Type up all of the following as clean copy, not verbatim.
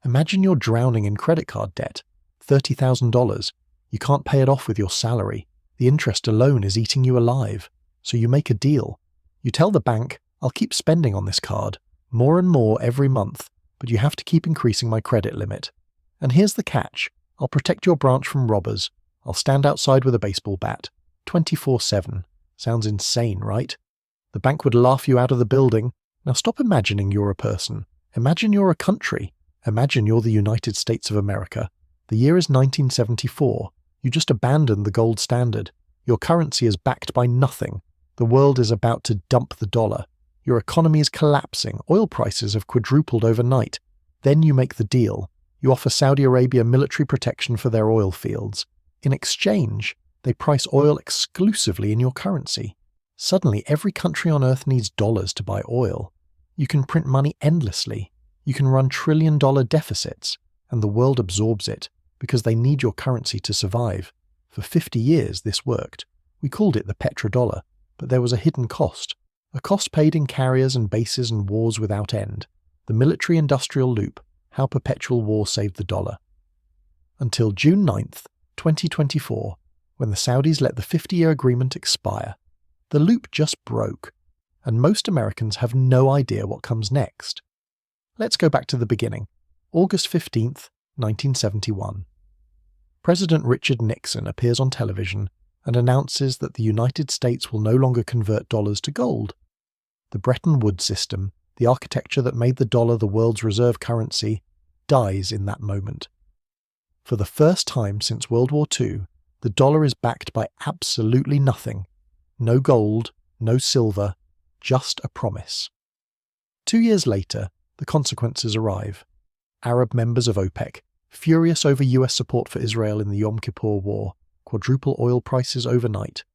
Imagine you're drowning in credit card debt, $30,000. You can't pay it off with your salary. The interest alone is eating you alive. So you make a deal. You tell the bank, I'll keep spending on this card, more and more every month, but you have to keep increasing my credit limit. And here's the catch. I'll protect your branch from robbers. I'll stand outside with a baseball bat, 24/7. Sounds insane, right? The bank would laugh you out of the building. Now stop imagining you're a person. Imagine you're a country. Imagine you're the United States of America. The year is 1974. You just abandoned the gold standard. Your currency is backed by nothing. The world is about to dump the dollar. Your economy is collapsing. Oil prices have quadrupled overnight. Then you make the deal. You offer Saudi Arabia military protection for their oil fields. In exchange, they price oil exclusively in your currency. Suddenly, every country on earth needs dollars to buy oil. You can print money endlessly. You can run trillion-dollar deficits, and the world absorbs it because they need your currency to survive. For 50 years, this worked. We called it the Petrodollar, but there was a hidden cost. A cost paid in carriers and bases and wars without end. The military-industrial loop, how perpetual war saved the dollar. Until June 9th, 2024, when the Saudis let the 50-year agreement expire. The loop just broke, and most Americans have no idea what comes next. Let's go back to the beginning. August 15th, 1971. President Richard Nixon appears on television and announces that the United States will no longer convert dollars to gold. The Bretton Woods system, the architecture that made the dollar the world's reserve currency, dies in that moment. For the first time since World War II, the dollar is backed by absolutely nothing. No gold, no silver, just a promise. 2 years later, the consequences arrive. Arab members of OPEC, furious over US support for Israel in the Yom Kippur War, quadruple oil prices overnight.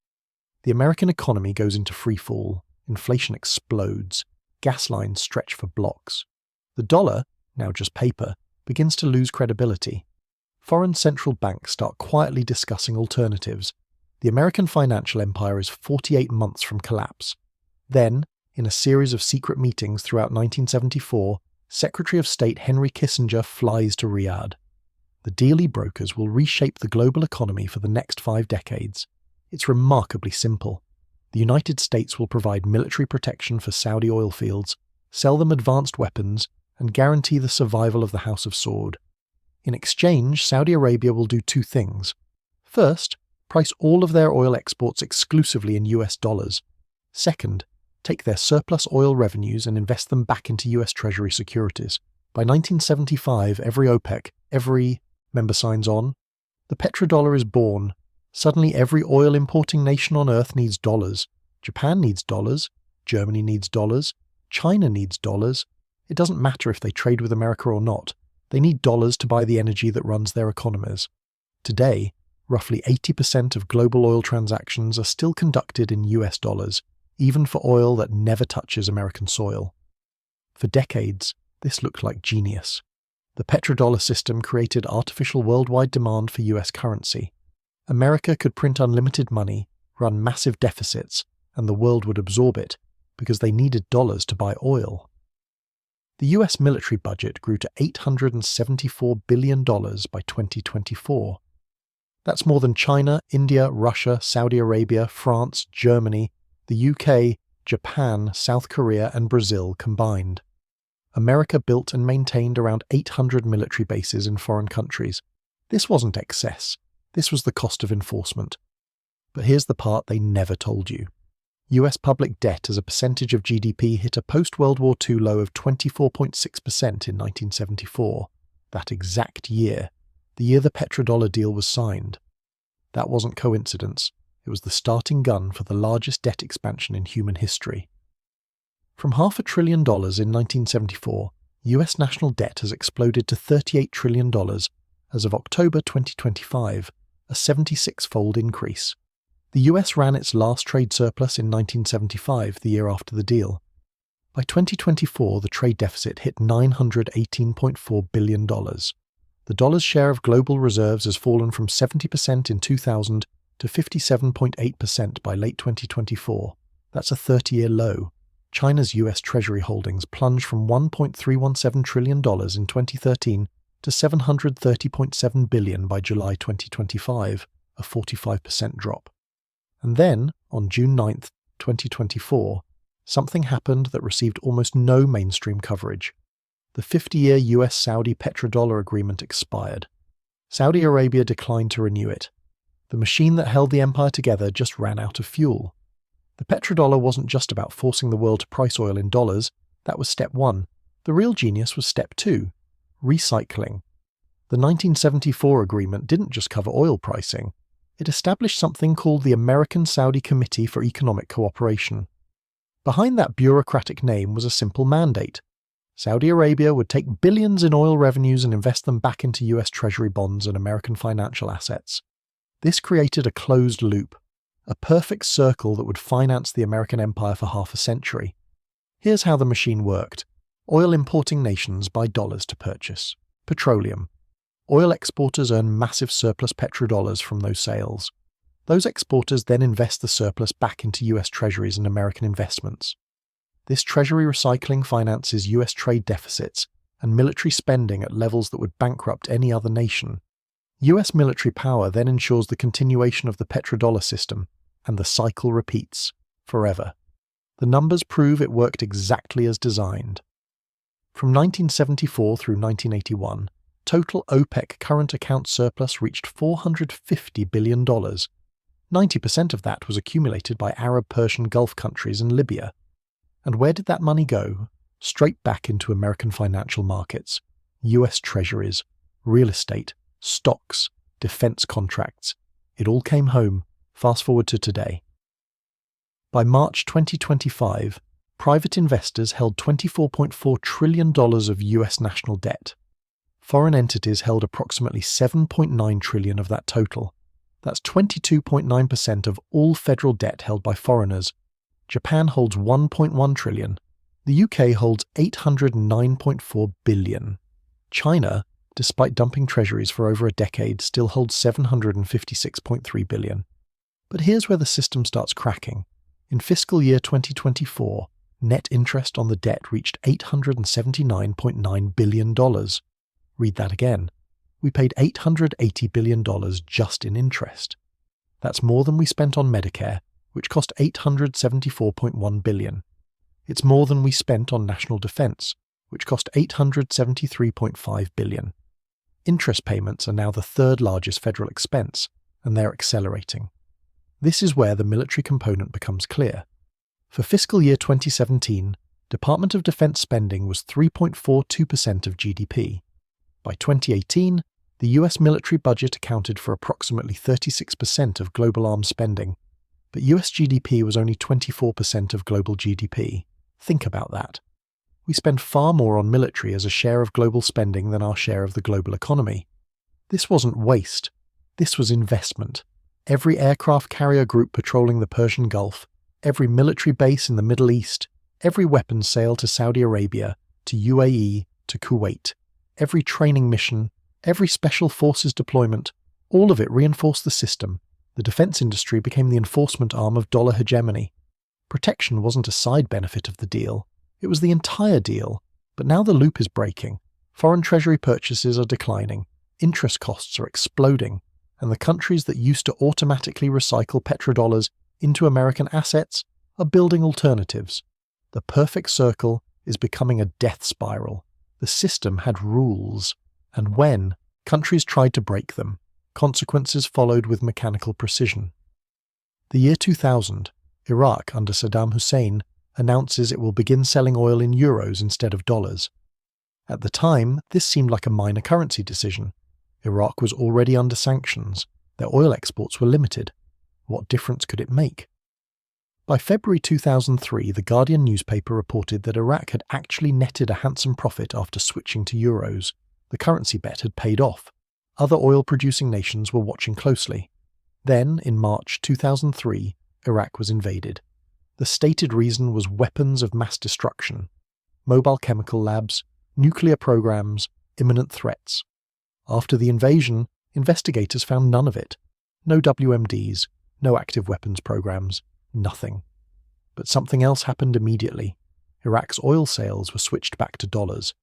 The American economy goes into free fall. Inflation explodes. Gas lines stretch for blocks. The dollar, now just paper, begins to lose credibility. Foreign central banks start quietly discussing alternatives. The American financial empire is 48 months from collapse. Then, in a series of secret meetings throughout 1974, Secretary of State Henry Kissinger flies to Riyadh. The deal he brokers will reshape the global economy for the next 5 decades. It's remarkably simple. The United States will provide military protection for Saudi oil fields, sell them advanced weapons, and guarantee the survival of the House of Saud. In exchange, Saudi Arabia will do 2 things. First, price all of their oil exports exclusively in US dollars. Second, take their surplus oil revenues and invest them back into US Treasury securities. By 1975, every member signs on. The petrodollar is born. Suddenly every oil importing nation on earth needs dollars. Japan needs dollars. Germany needs dollars. China needs dollars. It doesn't matter if they trade with America or not. They need dollars to buy the energy that runs their economies. Today, roughly 80% of global oil transactions are still conducted in US dollars, even for oil that never touches American soil. For decades, this looked like genius. The petrodollar system created artificial worldwide demand for US currency. America could print unlimited money, run massive deficits, and the world would absorb it, because they needed dollars to buy oil. The US military budget grew to $874 billion by 2024. That's more than China, India, Russia, Saudi Arabia, France, Germany, the UK, Japan, South Korea, and Brazil combined. America built and maintained around 800 military bases in foreign countries. This wasn't excess. This was the cost of enforcement. But here's the part they never told you. US public debt as a percentage of GDP hit a post-World War II low of 24.6% in 1974, that exact year, the year the petrodollar deal was signed. That wasn't coincidence. It was the starting gun for the largest debt expansion in human history. From $500 billion in 1974, US national debt has exploded to $38 trillion as of October 2025, a 76-fold increase. The US ran its last trade surplus in 1975, the year after the deal. By 2024, the trade deficit hit $918.4 billion. The dollar's share of global reserves has fallen from 70% in 2000 to 57.8% by late 2024. That's a 30-year low. China's US Treasury holdings plunged from $1.317 trillion in 2013 to $730.7 billion by July 2025, a 45% drop. And then, on June 9, 2024, something happened that received almost no mainstream coverage. The 50-year US-Saudi Petrodollar agreement expired. Saudi Arabia declined to renew it. The machine that held the empire together just ran out of fuel. The petrodollar wasn't just about forcing the world to price oil in dollars. That was step one. The real genius was step two: recycling. The 1974 agreement didn't just cover oil pricing. It established something called the American-Saudi Committee for Economic Cooperation. Behind that bureaucratic name was a simple mandate. Saudi Arabia would take billions in oil revenues and invest them back into US Treasury bonds and American financial assets. This created a closed loop, a perfect circle that would finance the American empire for half a century. Here's how the machine worked. Oil importing nations buy dollars to purchase petroleum. Oil exporters earn massive surplus petrodollars from those sales. Those exporters then invest the surplus back into US Treasuries and American investments. This treasury recycling finances US trade deficits and military spending at levels that would bankrupt any other nation. US military power then ensures the continuation of the petrodollar system, and the cycle repeats forever. The numbers prove it worked exactly as designed. From 1974 through 1981, total OPEC current account surplus reached $450 billion. 90% of that was accumulated by Arab Persian Gulf countries and Libya. And where did that money go? Straight back into American financial markets, US Treasuries, real estate, stocks, defense contracts. It all came home. Fast forward to today. By March 2025, private investors held $24.4 trillion of US national debt. Foreign entities held approximately $7.9 trillion of that total. That's 22.9% of all federal debt held by foreigners. Japan holds $1.1 trillion. The UK holds $809.4 billion. China, despite dumping treasuries for over a decade, still holds $756.3 billion. But here's where the system starts cracking. In fiscal year 2024, net interest on the debt reached $879.9 billion. Read that again. We paid $880 billion just in interest. That's more than we spent on Medicare, which cost $874.1 billion. It's more than we spent on national defense, which cost $873.5 billion. Interest payments are now the third largest federal expense, and they're accelerating. This is where the military component becomes clear. For fiscal year 2017, Department of Defense spending was 3.42% of GDP. By 2018, the US military budget accounted for approximately 36% of global arms spending, but US GDP was only 24% of global GDP. Think about that. We spend far more on military as a share of global spending than our share of the global economy. This wasn't waste. This was investment. Every aircraft carrier group patrolling the Persian Gulf, every military base in the Middle East, every weapons sale to Saudi Arabia, to UAE, to Kuwait, every training mission, every special forces deployment, all of it reinforced the system. The defense industry became the enforcement arm of dollar hegemony. Protection wasn't a side benefit of the deal. It was the entire deal. But now the loop is breaking. Foreign treasury purchases are declining. Interest costs are exploding. And the countries that used to automatically recycle petrodollars into American assets are building alternatives. The perfect circle is becoming a death spiral. The system had rules. And when countries tried to break them, consequences followed with mechanical precision. The year 2000, Iraq under Saddam Hussein announces it will begin selling oil in euros instead of dollars. At the time, this seemed like a minor currency decision. Iraq was already under sanctions. Their oil exports were limited. What difference could it make? By February 2003, the Guardian newspaper reported that Iraq had actually netted a handsome profit after switching to euros. The currency bet had paid off. Other oil-producing nations were watching closely. Then, in March 2003, Iraq was invaded. The stated reason was weapons of mass destruction, mobile chemical labs, nuclear programs, imminent threats. After the invasion, investigators found none of it. No WMDs, no active weapons programs, nothing. But something else happened immediately. Iraq's oil sales were switched back to dollars.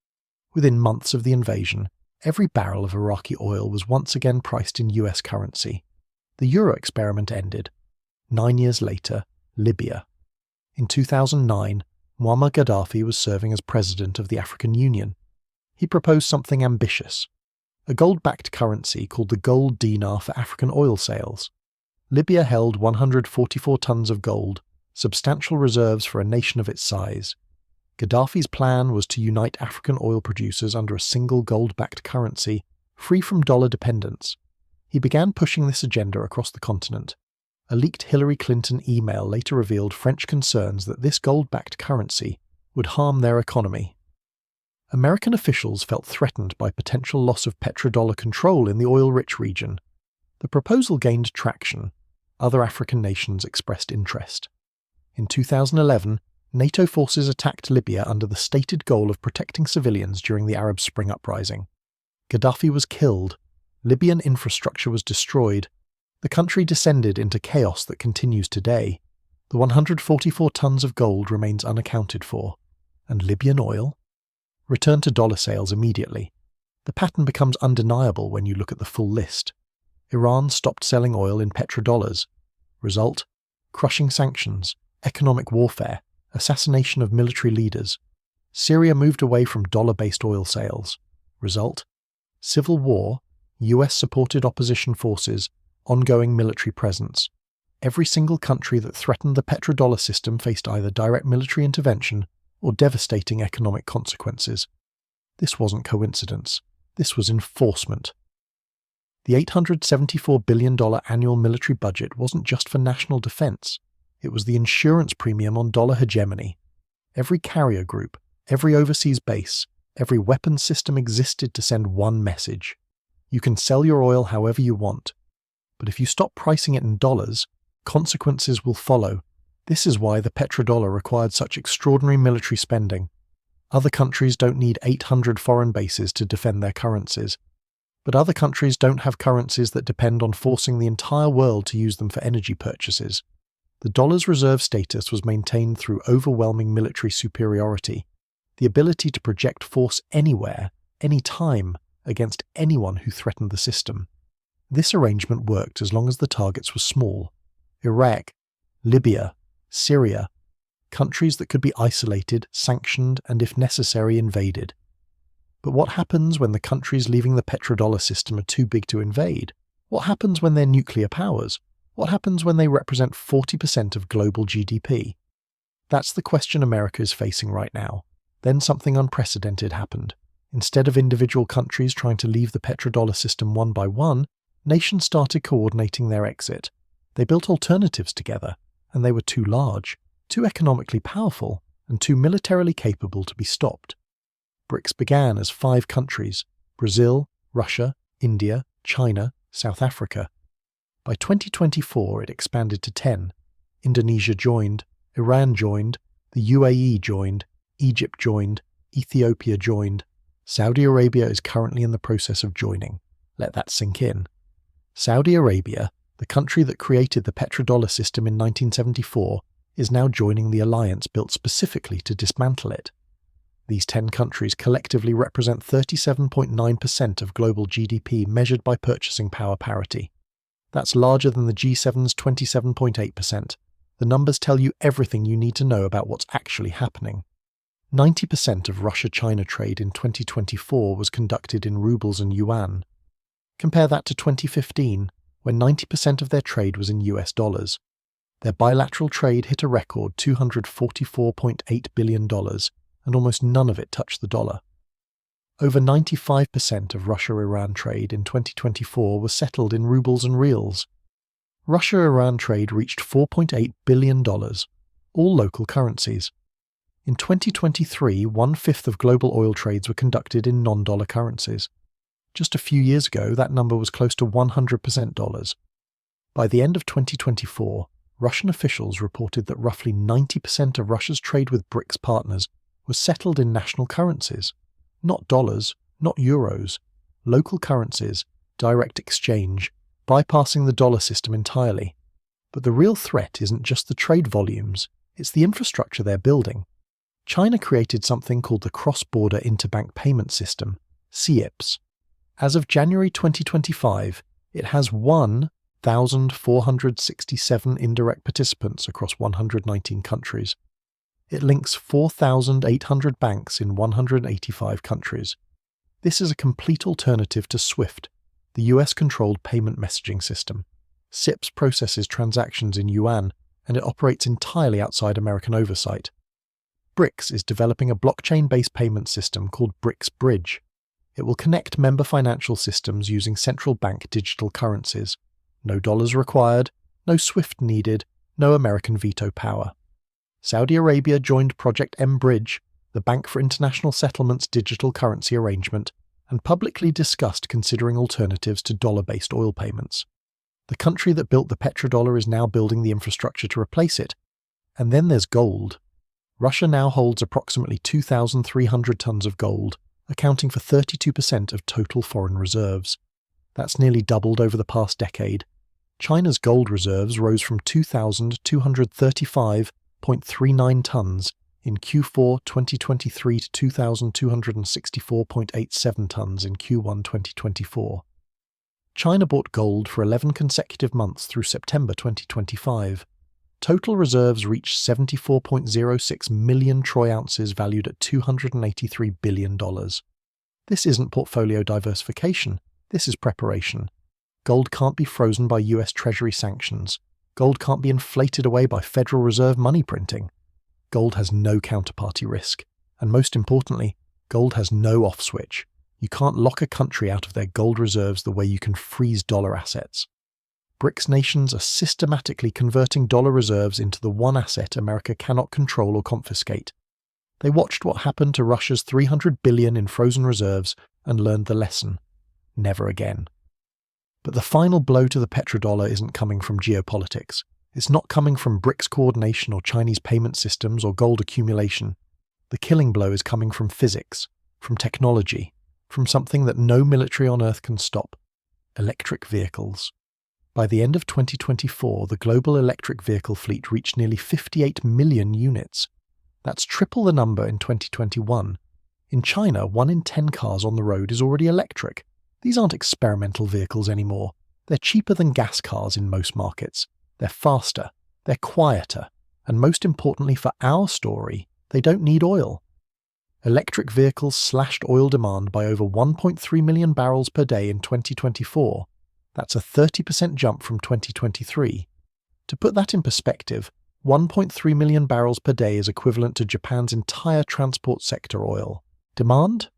Within months of the invasion, Every barrel of Iraqi oil was once again priced in US currency. The euro experiment ended. 9 years later, Libya. In 2009, Muammar Gaddafi was serving as president of the African Union. He proposed something ambitious, a gold-backed currency called the gold dinar for African oil sales. Libya held 144 tons of gold, substantial reserves for a nation of its size. Gaddafi's plan was to unite African oil producers under a single gold-backed currency, free from dollar dependence. He began pushing this agenda across the continent. A leaked Hillary Clinton email later revealed French concerns that this gold-backed currency would harm their economy. American officials felt threatened by potential loss of petrodollar control in the oil-rich region. The proposal gained traction. Other African nations expressed interest. In 2011, NATO forces attacked Libya under the stated goal of protecting civilians during the Arab Spring uprising. Gaddafi was killed. Libyan infrastructure was destroyed. The country descended into chaos that continues today. The 144 tons of gold remains unaccounted for. And Libyan oil? Return to dollar sales immediately. The pattern becomes undeniable when you look at the full list. Iran stopped selling oil in petrodollars. Result? Crushing sanctions, economic warfare, assassination of military leaders. Syria moved away from dollar-based oil sales. Result? Civil war, US-supported opposition forces, ongoing military presence. Every single country that threatened the petrodollar system faced either direct military intervention or devastating economic consequences. This wasn't coincidence. This was enforcement. The $874 billion annual military budget wasn't just for national defense. It was the insurance premium on dollar hegemony. Every carrier group, every overseas base, every weapons system existed to send one message. You can sell your oil however you want. But if you stop pricing it in dollars, consequences will follow. This is why the petrodollar required such extraordinary military spending. Other countries don't need 800 foreign bases to defend their currencies. But other countries don't have currencies that depend on forcing the entire world to use them for energy purchases. The dollar's reserve status was maintained through overwhelming military superiority, the ability to project force anywhere, anytime, against anyone who threatened the system. This arrangement worked as long as the targets were small. Iraq, Libya, Syria, countries that could be isolated, sanctioned, and if necessary invaded. But what happens when the countries leaving the petrodollar system are too big to invade? What happens when they're nuclear powers? What happens when they represent 40% of global GDP? That's the question America is facing right now. Then something unprecedented happened. Instead of individual countries trying to leave the petrodollar system one by one, nations started coordinating their exit. They built alternatives together, and they were too large, too economically powerful, and too militarily capable to be stopped. BRICS began as 5 countries: Brazil, Russia, India, China, South Africa. By 2024, it expanded to 10. Indonesia joined, Iran joined, the UAE joined, Egypt joined, Ethiopia joined. Saudi Arabia is currently in the process of joining. Let that sink in. Saudi Arabia, the country that created the petrodollar system in 1974, is now joining the alliance built specifically to dismantle it. These 10 countries collectively represent 37.9% of global GDP measured by purchasing power parity. That's larger than the G7's 27.8%. The numbers tell you everything you need to know about what's actually happening. 90% of Russia-China trade in 2024 was conducted in rubles and yuan. Compare that to 2015, when 90% of their trade was in US dollars. Their bilateral trade hit a record $244.8 billion, and almost none of it touched the dollar. Over 95% of Russia-Iran trade in 2024 was settled in rubles and reals. Russia-Iran trade reached $4.8 billion, all local currencies. In 2023, 1/5 of global oil trades were conducted in non-dollar currencies. Just a few years ago, that number was close to 100% dollars. By the end of 2024, Russian officials reported that roughly 90% of Russia's trade with BRICS partners was settled in national currencies. Not dollars, not euros, local currencies, direct exchange, bypassing the dollar system entirely. But the real threat isn't just the trade volumes, it's the infrastructure they're building. China created something called the Cross-Border Interbank Payment System, CIPS. As of January 2025, it has 1,467 indirect participants across 119 countries. It links 4,800 banks in 185 countries. This is a complete alternative to SWIFT, the US-controlled payment messaging system. SIPS processes transactions in yuan, and it operates entirely outside American oversight. BRICS is developing a blockchain-based payment system called BRICS Bridge. It will connect member financial systems using central bank digital currencies. No dollars required, no SWIFT needed, no American veto power. Saudi Arabia joined Project M-Bridge, the Bank for International Settlements digital currency arrangement, and publicly discussed considering alternatives to dollar-based oil payments. The country that built the petrodollar is now building the infrastructure to replace it. And then there's gold. Russia now holds approximately 2,300 tons of gold, accounting for 32% of total foreign reserves. That's nearly doubled over the past decade. China's gold reserves rose from 2,235.39 tons in Q4 2023 to 2,264.87 tons in Q1 2024. China bought gold for 11 consecutive months through September 2025. Total reserves reached 74.06 million troy ounces valued at $283 billion. This isn't portfolio diversification, this is preparation. Gold can't be frozen by US Treasury sanctions. Gold can't be inflated away by Federal Reserve money printing. Gold has no counterparty risk. And most importantly, gold has no off switch. You can't lock a country out of their gold reserves the way you can freeze dollar assets. BRICS nations are systematically converting dollar reserves into the one asset America cannot control or confiscate. They watched what happened to Russia's $300 billion in frozen reserves and learned the lesson. Never again. But the final blow to the petrodollar isn't coming from geopolitics. It's not coming from BRICS coordination or Chinese payment systems or gold accumulation. The killing blow is coming from physics, from technology, from something that no military on Earth can stop: electric vehicles. By the end of 2024, the global electric vehicle fleet reached nearly 58 million units. That's triple the number in 2021. In China, 1 in 10 cars on the road is already electric. These aren't experimental vehicles anymore. They're cheaper than gas cars in most markets. They're faster, they're quieter, and most importantly for our story, they don't need oil. Electric vehicles slashed oil demand by over 1.3 million barrels per day in 2024. That's a 30% jump from 2023. To put that in perspective, 1.3 million barrels per day is equivalent to Japan's entire transport sector oil. Demand?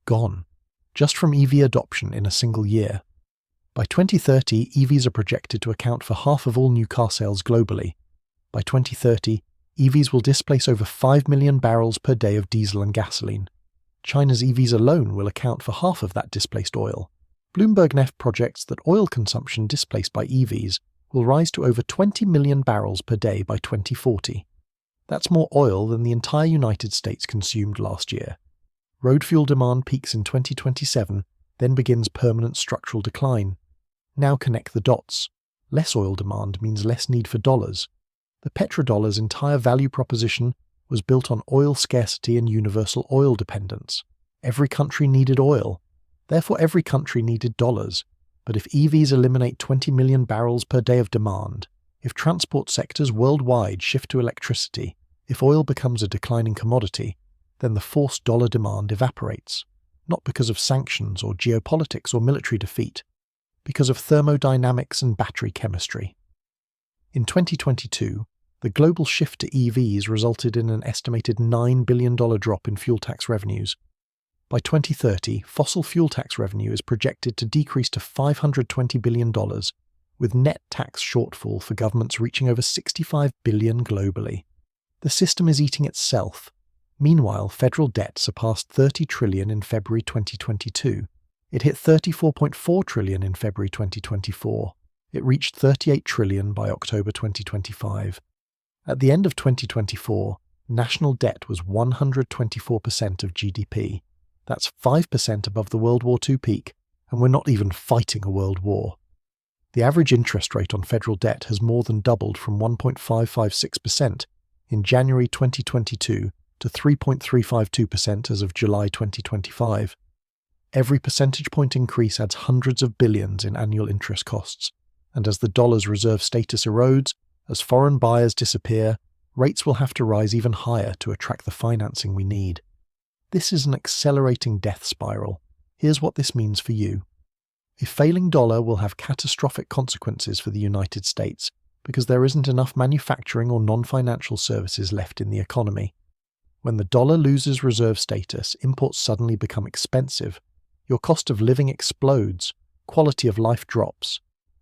Gone. Just from EV adoption in a single year. By 2030, EVs are projected to account for half of all new car sales globally. By 2030, EVs will displace over 5 million barrels per day of diesel and gasoline. China's EVs alone will account for half of that displaced oil. Bloomberg NEF projects that oil consumption displaced by EVs will rise to over 20 million barrels per day by 2040. That's more oil than the entire United States consumed last year. Road fuel demand peaks in 2027, then begins permanent structural decline. Now connect the dots. Less oil demand means less need for dollars. The petrodollar's entire value proposition was built on oil scarcity and universal oil dependence. Every country needed oil. Therefore, every country needed dollars. But if EVs eliminate 20 million barrels per day of demand, if transport sectors worldwide shift to electricity, if oil becomes a declining commodity, then the forced dollar demand evaporates. Not because of sanctions or geopolitics or military defeat, because of thermodynamics and battery chemistry. In 2022, the global shift to EVs resulted in an estimated $9 billion drop in fuel tax revenues. By 2030, fossil fuel tax revenue is projected to decrease to $520 billion, with net tax shortfall for governments reaching over $65 billion globally. The system is eating itself. Meanwhile, federal debt surpassed $30 trillion in February 2022. It hit $34.4 trillion in February 2024. It reached $38 trillion by October 2025. At the end of 2024, national debt was 124% of GDP. That's 5% above the World War II peak, and we're not even fighting a world war. The average interest rate on federal debt has more than doubled from 1.556% in January 2022 to 3.352% as of July 2025. Every percentage point increase adds hundreds of billions in annual interest costs, and as the dollar's reserve status erodes, as foreign buyers disappear, rates will have to rise even higher to attract the financing we need. This is an accelerating death spiral. Here's what this means for you. A failing dollar will have catastrophic consequences for the United States because there isn't enough manufacturing or non-financial services left in the economy. When the dollar loses reserve status, imports suddenly become expensive. Your cost of living explodes, quality of life drops.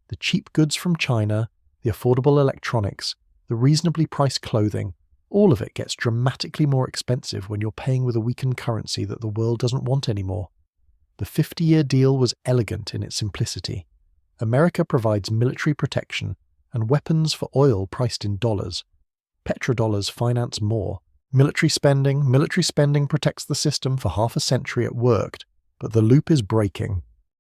The cheap goods from China, the affordable electronics, the reasonably priced clothing, all of it gets dramatically more expensive when you're paying with a weakened currency that the world doesn't want anymore. The 50-year deal was elegant in its simplicity. America provides military protection and weapons for oil priced in dollars. Petrodollars finance more. Military spending protects the system for half a century. It worked, but the loop is breaking.